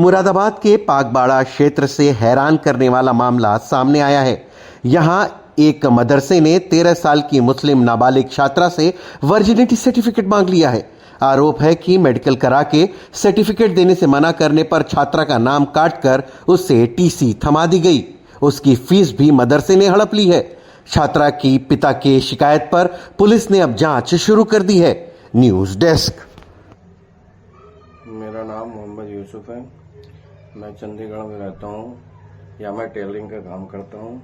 मुरादाबाद के पागबाड़ा क्षेत्र से हैरान करने वाला मामला सामने आया है। यहां एक मदरसे ने 13 साल की मुस्लिम नाबालिग छात्रा से वर्जिनिटी सर्टिफिकेट मांग लिया है। आरोप है कि मेडिकल करा के सर्टिफिकेट देने से मना करने पर छात्रा का नाम काटकर उससे टीसी थमा दी गई। उसकी फीस भी मदरसे ने हड़प ली है। छात्रा की पिता की शिकायत पर पुलिस ने अब जांच शुरू कर दी है। News desk. मेरा नाम मोहम्मद यूसुफ है। मैं चंडीगढ़ में रहता हूँ। यहाँ मैं टेलरिंग का काम करता हूँ।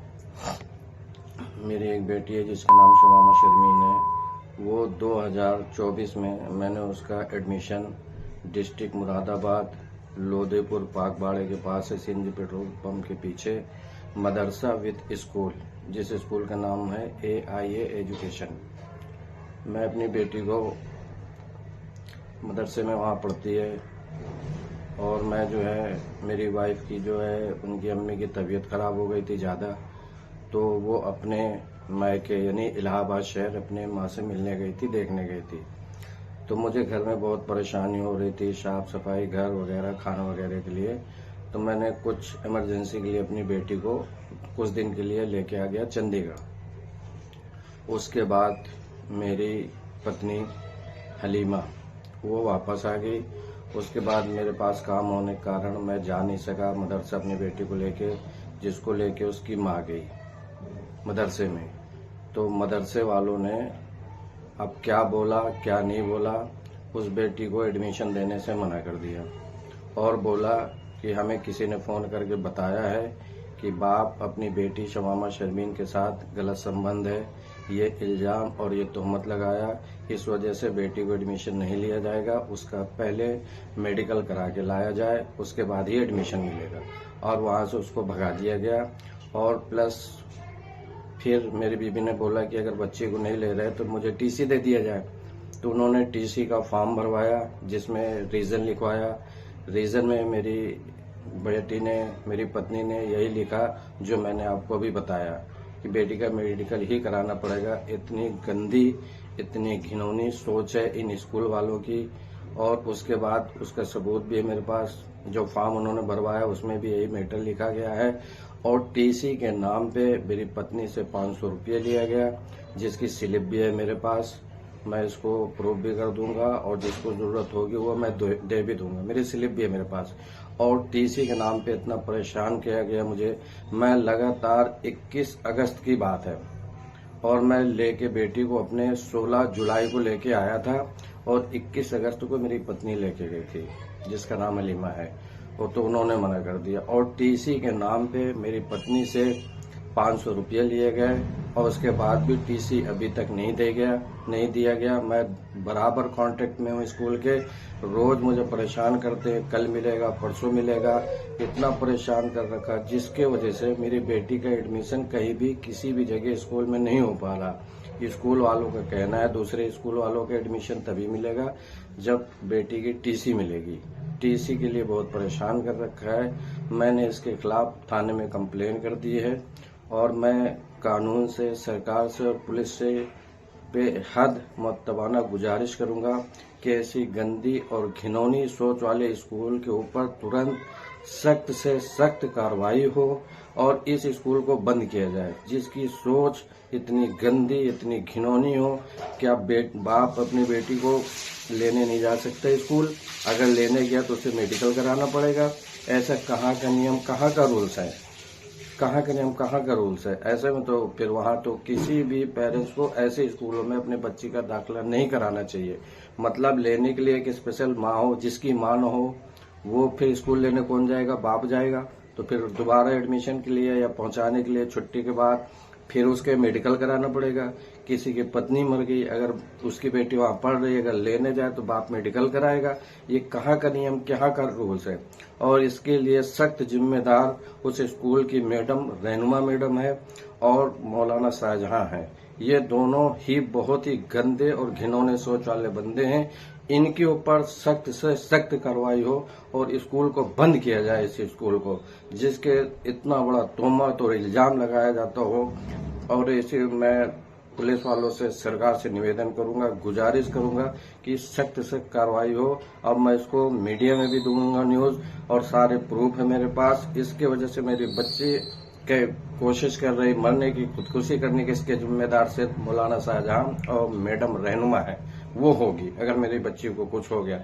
मेरी एक बेटी है जिसका नाम शमामा शर्मीन है। वो 2024 में मैंने उसका एडमिशन डिस्ट्रिक्ट मुरादाबाद लोधेपुर पाकबाड़े के पास है, सीएनजी पेट्रोल पंप के पीछे मदरसा विद स्कूल, जिस स्कूल का नाम है AIA एजुकेशन। मैं अपनी बेटी को मदरसे में वहाँ पढ़ती है और मैं जो है मेरी वाइफ की जो है उनकी अम्मी की तबीयत ख़राब हो गई थी ज़्यादा, तो वो अपने मायके यानी इलाहाबाद शहर अपने माँ से मिलने गई थी, देखने गई थी। तो मुझे घर में बहुत परेशानी हो रही थी, साफ सफाई घर वगैरह खाना वगैरह के लिए। तो मैंने कुछ इमरजेंसी के लिए अपनी बेटी को कुछ दिन के लिए लेके आ गया चंडीगढ़। उसके बाद मेरी पत्नी हलीमा वो वापस आ गई। उसके बाद मेरे पास काम होने के कारण मैं जा नहीं सका मदरसा अपनी बेटी को लेके, जिसको लेके उसकी माँ गई मदरसे में। तो मदरसे वालों ने अब क्या बोला क्या नहीं बोला, उस बेटी को एडमिशन देने से मना कर दिया और बोला कि हमें किसी ने फ़ोन करके बताया है कि बाप अपनी बेटी शमामा शर्मीन के साथ गलत संबंध है, ये इल्ज़ाम और ये तोहमत लगाया, इस वजह से बेटी को एडमिशन नहीं लिया जाएगा। उसका पहले मेडिकल करा के लाया जाए, उसके बाद ही एडमिशन मिलेगा। और वहाँ से उसको भगा दिया गया। और प्लस फिर मेरी बीबी ने बोला कि अगर बच्चे को नहीं ले रहे तो मुझे टीसी दे दिया जाए। तो उन्होंने टीसी का फॉर्म भरवाया जिसमें रीज़न लिखवाया। रीज़न में मेरी बेटी ने, मेरी पत्नी ने यही लिखा जो मैंने आपको अभी बताया कि बेटी का मेडिकल ही कराना पड़ेगा। इतनी गंदी, इतनी घिनौनी सोच है इन स्कूल वालों की। और उसके बाद उसका सबूत भी है मेरे पास, जो फॉर्म उन्होंने भरवाया उसमें भी यही मैटर लिखा गया है। और टीसी के नाम पे मेरी पत्नी से 500 रुपये लिया गया, जिसकी स्लिप भी है मेरे पास। मैं इसको प्रूफ भी कर दूंगा और जिसको जरूरत होगी वो मैं दे भी दूंगा। मेरी स्लिप भी है मेरे पास। और टीसी के नाम पे इतना परेशान किया गया मुझे। मैं लगातार 21 अगस्त की बात है और मैं लेके बेटी को अपने 16 जुलाई को लेके आया था और 21 अगस्त को मेरी पत्नी लेके गई थी जिसका नाम हलीमा है। वो तो उन्होंने मना कर दिया। और टीसी के नाम पे मेरी पत्नी से 500 रुपये लिए गए और उसके बाद भी टीसी अभी तक नहीं दिया गया। मैं बराबर कांटेक्ट में हूँ स्कूल के, रोज मुझे परेशान करते हैं, कल मिलेगा परसों मिलेगा, इतना परेशान कर रखा, जिसके वजह से मेरी बेटी का एडमिशन कहीं भी किसी भी जगह स्कूल में नहीं हो पा रहा। स्कूल वालों का कहना है दूसरे स्कूल वालों का एडमिशन तभी मिलेगा जब बेटी की टीसी मिलेगी। टीसी के लिए बहुत परेशान कर रखा है। मैंने इसके खिलाफ थाने में कंप्लेन कर दी है और मैं कानून से, सरकार से और पुलिस से बेहद मुअत्तबाना गुजारिश करूंगा कि ऐसी गंदी और घिनौनी सोच वाले स्कूल के ऊपर तुरंत सख्त से सख्त कार्रवाई हो और इस स्कूल को बंद किया जाए, जिसकी सोच इतनी गंदी, इतनी घिनौनी हो कि आप बाप अपनी बेटी को लेने नहीं जा सकते स्कूल। अगर लेने गया तो उसे मेडिकल कराना पड़ेगा। ऐसा कहाँ का नियम, कहाँ का रूल्स है, कहाँ का नियम, कहाँ का रूल्स है? ऐसे में तो फिर वहाँ तो किसी भी पेरेंट्स को ऐसे स्कूलों में अपने बच्ची का दाखिला नहीं कराना चाहिए। मतलब लेने के लिए एक स्पेशल माँ हो, जिसकी माँ न हो वो फिर स्कूल लेने कौन जाएगा? बाप जाएगा। तो फिर दोबारा एडमिशन के लिए या पहुंचाने के लिए छुट्टी के बाद फिर उसके मेडिकल कराना पड़ेगा। किसी की पत्नी मर गई, अगर उसकी बेटी वहां पढ़ रही है, अगर लेने जाए तो बाप मेडिकल कराएगा। ये कहाँ का नियम, कहाँ का रूल्स है? और इसके लिए सख्त जिम्मेदार उस स्कूल की मैडम, रहनुमा मैडम है और मौलाना शाहजहां है। ये दोनों ही बहुत ही गंदे और घिनौने सोच वाले बंदे हैं। इनके ऊपर सख्त से सख्त कार्रवाई हो और स्कूल को बंद किया जाए, इस स्कूल को, जिसके इतना बड़ा तोहमत और इल्जाम लगाया जाता हो। और इसे मैं पुलिस वालों से, सरकार से निवेदन करूंगा, गुजारिश करूंगा कि सख्त से कार्रवाई हो। अब मैं इसको मीडिया में भी दूंगा न्यूज, और सारे प्रूफ है मेरे पास। इसके वजह से मेरी बच्ची के कोशिश कर रही मरने की, खुदकुशी करने के, इसके जिम्मेदार से मौलाना शाहजहां और मैडम रहनुमा है, वो होगी अगर मेरी बच्ची को कुछ हो गया।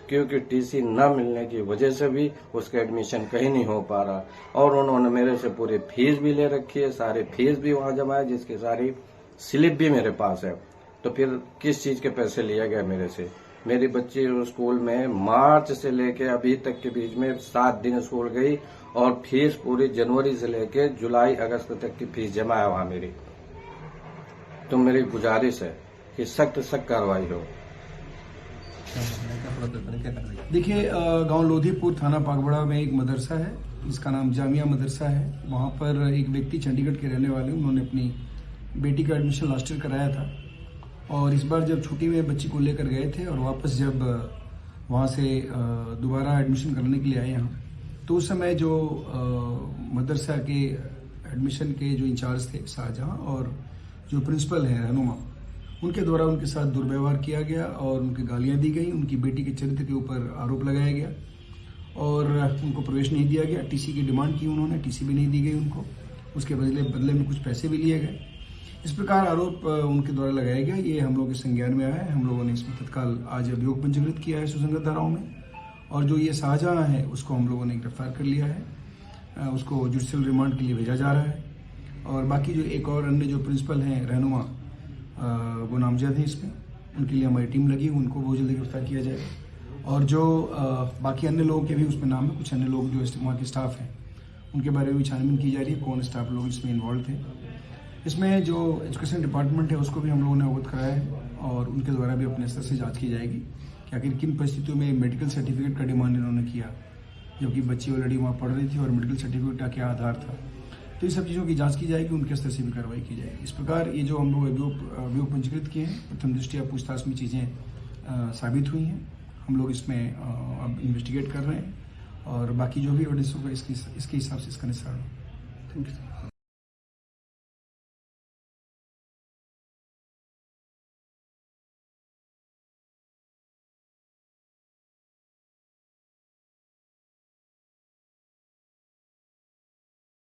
क्योंकि टीसी न मिलने की वजह से भी उसका एडमिशन कहीं नहीं हो पा रहा, और उन्होंने मेरे से पूरी फीस भी ले रखी है, सारी फीस भी वहां जमा है, जिसकी सारी स्लिप भी मेरे पास है। तो फिर किस चीज के पैसे लिया गया मेरे से? मेरी बच्ची स्कूल में मार्च से लेके अभी तक के बीच में 7 दिन स्कूल गई, और फीस पूरी जनवरी से लेके जुलाई अगस्त तक की फीस जमा है वहां मेरी। तो मेरी गुजारिश है कि सख्त कार्रवाई हो। देखिए, गांव लोधीपुर, थाना पागबड़ा में एक मदरसा है, इसका नाम जामिया मदरसा है। वहां पर एक व्यक्ति चंडीगढ़ के रहने वाले, उन्होंने अपनी बेटी का एडमिशन लास्ट ईयर कराया था, और इस बार जब छुट्टी में बच्ची को लेकर गए थे और वापस जब वहां से दोबारा एडमिशन कराने के लिए आए यहाँ, तो उस समय जो मदरसा के एडमिशन के जो इंचार्ज थे शाहजहां, और जो प्रिंसिपल है रहनुमा, उनके द्वारा उनके साथ दुर्व्यवहार किया गया और उनकी गालियां दी गई, उनकी बेटी के चरित्र के ऊपर आरोप लगाया गया और उनको प्रवेश नहीं दिया गया। टीसी की डिमांड की उन्होंने, टीसी भी नहीं दी गई उनको, उसके बदले में कुछ पैसे भी लिए गए। इस प्रकार आरोप उनके द्वारा लगाया गया। ये हम लोगों के संज्ञान में आया है। हम लोगों ने इसमें तत्काल आज अभियोग पंजीकृत किया है सुसंगत धाराओं में, और जो ये शाहजहां है उसको हम लोगों ने गिरफ्तार कर लिया है, उसको जुडिशियल रिमांड के लिए भेजा जा रहा है। और बाकी जो एक और अन्य जो प्रिंसिपल हैं रहनुमा, वो नामजद है इसमें, उनके लिए हमारी टीम लगी, उनको बहुत जल्दी गिरफ्तार किया जाएगा। और जो बाकी अन्य लोगों के भी उसमें नाम है, कुछ अन्य लोग जो वहाँ के स्टाफ हैं उनके बारे में भी छानबीन की जा रही है, कौन स्टाफ लोग इसमें इन्वॉल्व थे। इसमें जो एजुकेशन डिपार्टमेंट है उसको भी हम लोगों ने अवगत कराया है, और उनके द्वारा भी अपने स्तर से जाँच की जाएगी कि आखिर किन परिस्थितियों में मेडिकल सर्टिफिकेट का डिमांड इन्होंने किया, जबकि बच्ची ऑलरेडी वहाँ पढ़ रही थी, और मेडिकल सर्टिफिकेट का क्या आधार था। तो ये सब चीज़ों की जांच की जाएगी, उनके स्तर से भी कार्रवाई की जाएगी। इस प्रकार ये जो हम लोग अभियोग पंजीकृत किए हैं, प्रथम दृष्टया पूछताछ में चीज़ें साबित हुई हैं। हम लोग इसमें अब इन्वेस्टिगेट कर रहे हैं, और बाकी जो भी एविडेंस होगा इसके हिसाब से इसका निस्तारण। Thank you.